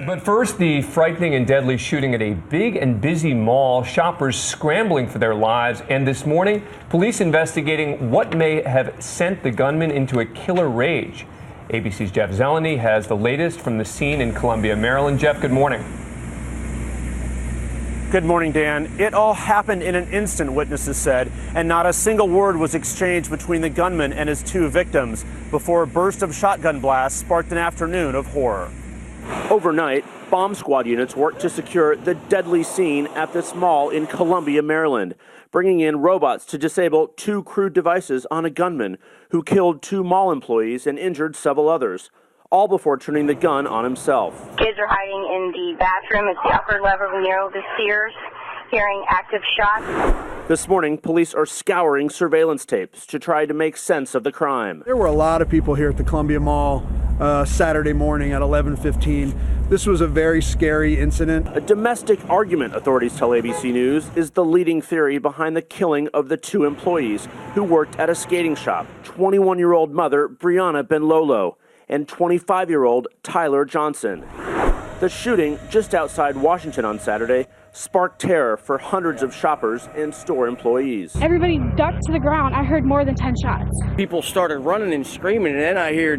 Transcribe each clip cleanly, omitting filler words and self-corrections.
But first, the frightening and deadly shooting at a big and busy mall, shoppers scrambling for their lives. And this morning, police investigating what may have sent the gunman into a killer rage. ABC's Jeff Zeleny has the latest from the scene in Columbia, Maryland. Jeff, good morning. Good morning, Dan. It all happened in an instant, witnesses said, and not a single word was exchanged between the gunman and his two victims before a burst of shotgun blasts sparked an afternoon of horror. Overnight, bomb squad units worked to secure the deadly scene at this mall in Columbia, Maryland, bringing in robots to disable two crude devices on a gunman who killed two mall employees and injured several others, all before turning the gun on himself. Kids are hiding in the bathroom. It's the upper level near the stairs, hearing active shots. This morning, police are scouring surveillance tapes to try to make sense of the crime. There were a lot of people here at the Columbia Mall Saturday morning at 11:15. This was a very scary incident. A domestic argument, authorities tell ABC News, is the leading theory behind the killing of the two employees who worked at a skating shop, 21-year-old mother Brianna Benlolo and 25-year-old Tyler Johnson. The shooting just outside Washington on Saturday sparked terror for hundreds of shoppers and store employees. Everybody ducked to the ground. I heard more than 10 shots. People started running and screaming, and then I hear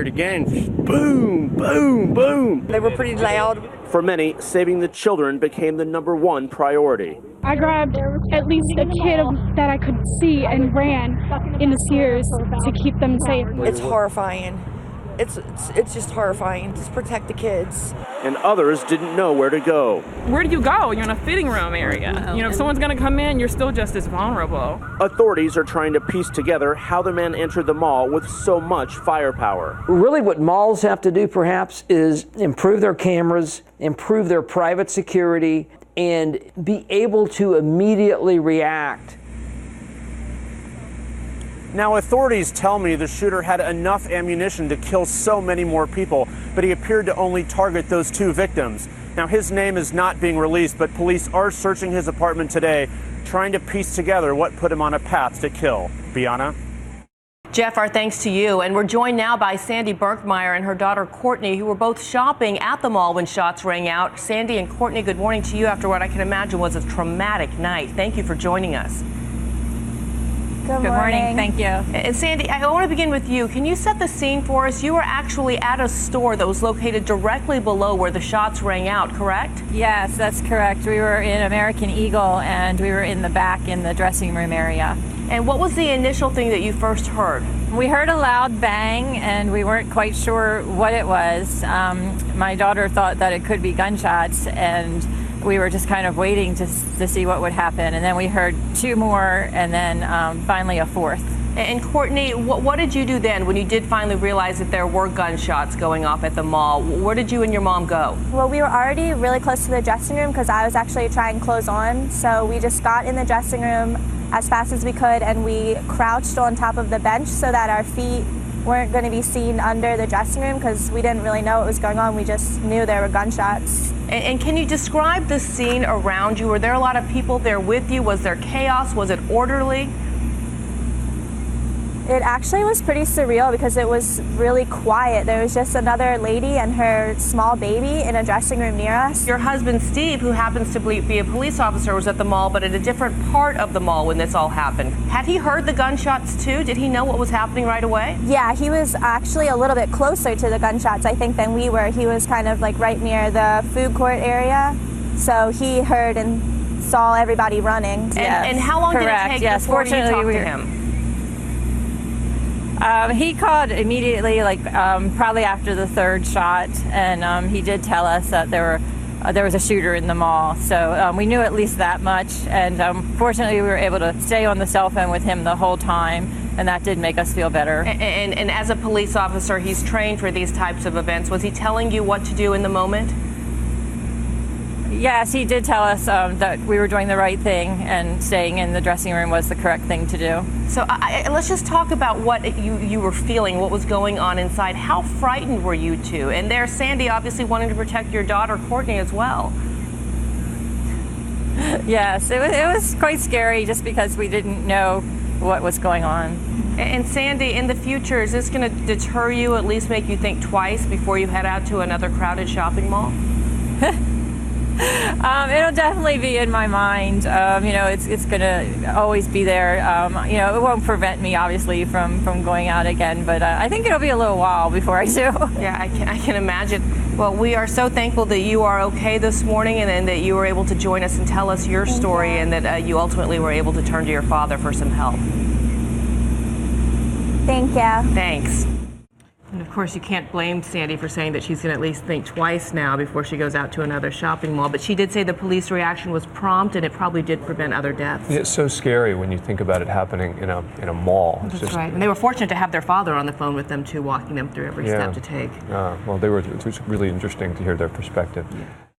it again. Boom, boom, boom. They were pretty loud. For many, saving the children became the #1 priority. I grabbed at least a kid that I could see and ran in the Sears to keep them safe. It's horrifying. It's just horrifying. Just protect the kids. And others didn't know where to go. Where do you go? You're in a fitting room area. You know, if someone's going to come in, you're still just as vulnerable. Authorities are trying to piece together how the man entered the mall with so much firepower. Really what malls have to do perhaps is improve their cameras, improve their private security, and be able to immediately react. Now, authorities tell me the shooter had enough ammunition to kill so many more people, but he appeared to only target those two victims. Now, his name is not being released, but police are searching his apartment today, trying to piece together what put him on a path to kill. Bianna? Jeff, our thanks to you. And we're joined now by Sandy Berkmeyer and her daughter Courtney, who were both shopping at the mall when shots rang out. Sandy and Courtney, good morning to you after what I can imagine was a traumatic night. Thank you for joining us. Good morning. Thank you. And Sandy, I want to begin with you. Can you set the scene for us? You were actually at a store that was located directly below where the shots rang out, correct? Yes, that's correct. We were in American Eagle and we were in the back in the dressing room area. And what was the initial thing that you first heard? We heard a loud bang and we weren't quite sure what it was. My daughter thought that it could be gunshots, and we were just kind of waiting to see what would happen. And then we heard two more, and then finally a fourth. And Courtney, what did you do then when you did finally realize that there were gunshots going off at the mall? Where did you and your mom go? Well, we were already really close to the dressing room because I was actually trying clothes on. So we just got in the dressing room as fast as we could, and we crouched on top of the bench so that our feet weren't going to be seen under the dressing room because we didn't really know what was going on. We just knew there were gunshots. And can you describe the scene around you? Were there a lot of people there with you? Was there chaos? Was it orderly? It actually was pretty surreal because it was really quiet. There was just another lady and her small baby in a dressing room near us. Your husband, Steve, who happens to be a police officer, was at the mall, but at a different part of the mall when this all happened. Had he heard the gunshots too? Did he know what was happening right away? Yeah, he was actually a little bit closer to the gunshots, I think, than we were. He was kind of like right near the food court area. So he heard and saw everybody running. And how long did it take before you talked to him? He called immediately, probably after the third shot, and he did tell us that there was a shooter in the mall. So we knew at least that much, and fortunately we were able to stay on the cell phone with him the whole time, and that did make us feel better. And as a police officer, he's trained for these types of events. Was he telling you what to do in the moment? Yes, he did tell us that we were doing the right thing and staying in the dressing room was the correct thing to do. So let's just talk about what you were feeling, what was going on inside. How frightened were you two? And there's Sandy obviously wanting to protect your daughter, Courtney, as well. Yes, it was quite scary just because we didn't know what was going on. And Sandy, in the future, is this going to deter you, at least make you think twice before you head out to another crowded shopping mall? It'll definitely be in my mind. It's going to always be there. It won't prevent me, obviously, from going out again, but I think it'll be a little while before I do. Yeah, I can imagine. Well, we are so thankful that you are okay this morning and that you were able to join us and tell us your story and that you ultimately were able to turn to your father for some help. Thank you. Thanks. And of course, you can't blame Sandy for saying that she's going to at least think twice now before she goes out to another shopping mall. But she did say the police reaction was prompt and it probably did prevent other deaths. It's so scary when you think about it happening in a mall. That's just right. And they were fortunate to have their father on the phone with them too, walking them through every step to take. Well, it was really interesting to hear their perspective.